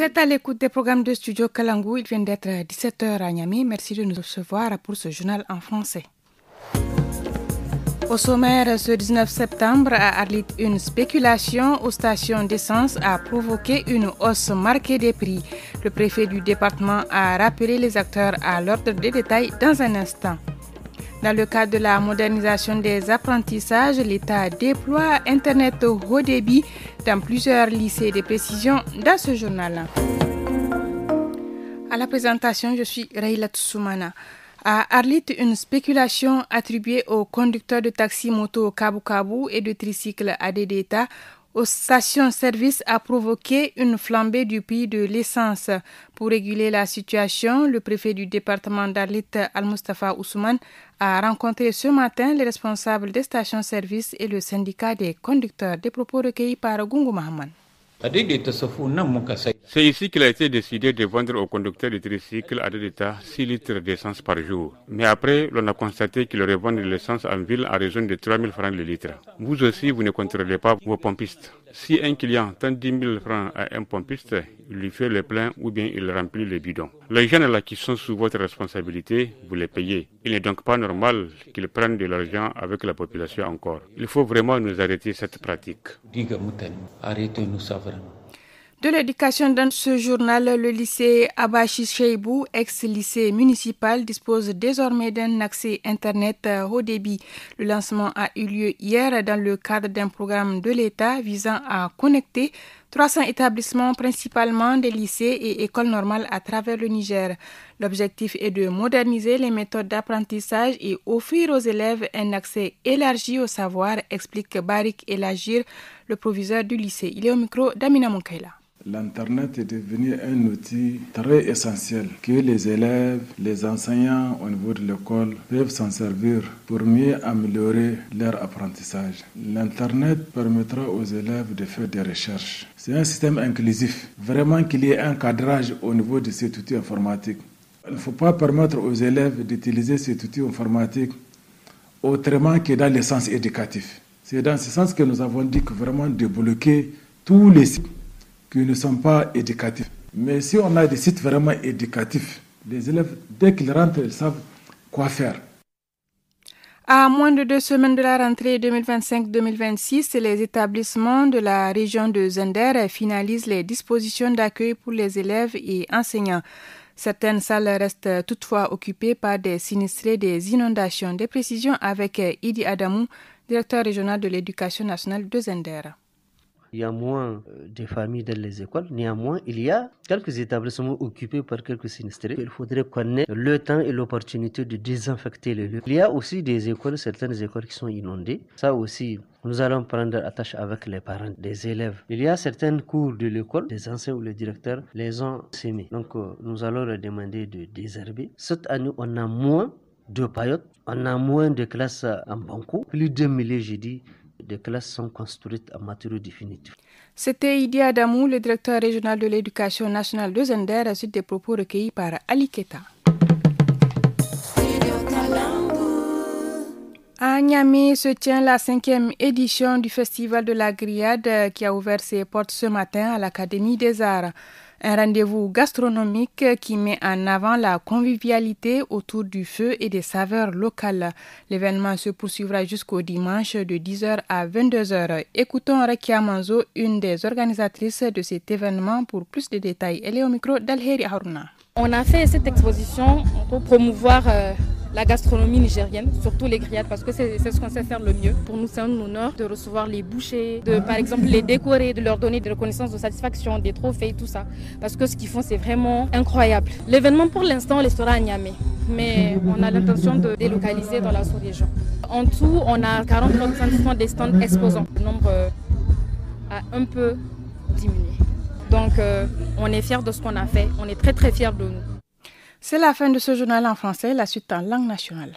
êtes à l'écoute des programmes de Studio Kalangu. Il vient d'être 17h à Niamey. Merci de nous recevoir pour ce journal en français. Au sommaire, ce 19 septembre, à Arlit, une spéculation aux stations d'essence a provoqué une hausse marquée des prix. Le préfet du département a rappelé les acteurs à l'ordre des détails dans un instant. Dans le cadre de la modernisation des apprentissages, l'État déploie Internet haut débit dans plusieurs lycées. Des précisions dans ce journal. À la présentation, je suis Raïla Tsoumana. À Arlit, une spéculation attribuée aux conducteurs de taxi moto Kabu Kabu et de tricycles ADDTA aux stations-service a provoqué une flambée du prix de l'essence. Pour réguler la situation, le préfet du département d'Arlit, Al-Mustafa Ousmane, a rencontré ce matin les responsables des stations-service et le syndicat des conducteurs. Des propos recueillis par Gungu Mahaman. C'est ici qu'il a été décidé de vendre aux conducteurs de tricycles à ADDTA 6 litres d'essence par jour. Mais après, l'on a constaté qu'ils revendent l'essence en ville à raison de 3 000 francs le litre. Vous aussi, vous ne contrôlez pas vos pompistes. Si un client tend 10 000 francs à un pompiste, il lui fait le plein ou bien il remplit le bidon. Les jeunes là qui sont sous votre responsabilité, vous les payez. Il n'est donc pas normal qu'ils prennent de l'argent avec la population encore. Il faut vraiment nous arrêter cette pratique. Arrêtez-nous ça vraiment. De l'éducation dans ce journal, le lycée Abachi Cheibou, ex-lycée municipal, dispose désormais d'un accès Internet haut débit. Le lancement a eu lieu hier dans le cadre d'un programme de l'État visant à connecter 300 établissements, principalement des lycées et écoles normales à travers le Niger. L'objectif est de moderniser les méthodes d'apprentissage et offrir aux élèves un accès élargi au savoir, explique Barik Elagir, le proviseur du lycée. Il est au micro d'Amina Moukaila. L'Internet est devenu un outil très essentiel que les élèves, les enseignants au niveau de l'école peuvent s'en servir pour mieux améliorer leur apprentissage. L'Internet permettra aux élèves de faire des recherches. C'est un système inclusif, vraiment qu'il y ait un cadrage au niveau de cet outil informatique. Il ne faut pas permettre aux élèves d'utiliser cet outil informatique autrement que dans le sens éducatif. C'est dans ce sens que nous avons dit que vraiment débloquer tous les sites qui ne sont pas éducatifs. Mais si on a des sites vraiment éducatifs, les élèves, dès qu'ils rentrent, ils savent quoi faire. À moins de 2 semaines de la rentrée 2025-2026, les établissements de la région de Zender finalisent les dispositions d'accueil pour les élèves et enseignants. Certaines salles restent toutefois occupées par des sinistrés des inondations. Des précisions avec Idi Adamou, directeur régional de l'éducation nationale de Zender. Il y a moins de familles dans les écoles. Néanmoins, il y a quelques établissements occupés par quelques sinistrés. Il faudrait connaître le temps et l'opportunité de désinfecter les lieux. Il y a aussi des écoles, certaines écoles qui sont inondées. Ça aussi, nous allons prendre attache avec les parents des élèves. Il y a certaines cours de l'école, des enseignants ou les directeurs les ont semés. Donc, nous allons leur demander de désherber. Cette année, on a moins de paillotes, on a moins de classes en banco. Plus de milliers, j'ai dit, des classes sont construites en matériaux définitifs. C'était Idi Adamou, le directeur régional de l'éducation nationale de Zender, à suite des propos recueillis par Ali Keta. À Niamey se tient la 5e édition du Festival de la Grillade qui a ouvert ses portes ce matin à l'Académie des Arts. Un rendez-vous gastronomique qui met en avant la convivialité autour du feu et des saveurs locales. L'événement se poursuivra jusqu'au dimanche de 10h à 22h. Écoutons Rakia Manzo, une des organisatrices de cet événement, pour plus de détails. Elle est au micro d'Alheri Haruna. On a fait cette exposition pour promouvoir la gastronomie nigérienne, surtout les grillades, parce que c'est ce qu'on sait faire le mieux. Pour nous, c'est un honneur de recevoir les bouchers, de par exemple les décorer, de leur donner des reconnaissances de satisfaction, des trophées, tout ça. Parce que ce qu'ils font, c'est vraiment incroyable. L'événement, pour l'instant, il sera à Niamey, mais on a l'intention de délocaliser dans la sous-région. En tout, on a 40% des stands exposants. Le nombre a un peu diminué. Donc, on est fiers de ce qu'on a fait. On est très, très fiers de nous. C'est la fin de ce journal en français, la suite en langue nationale.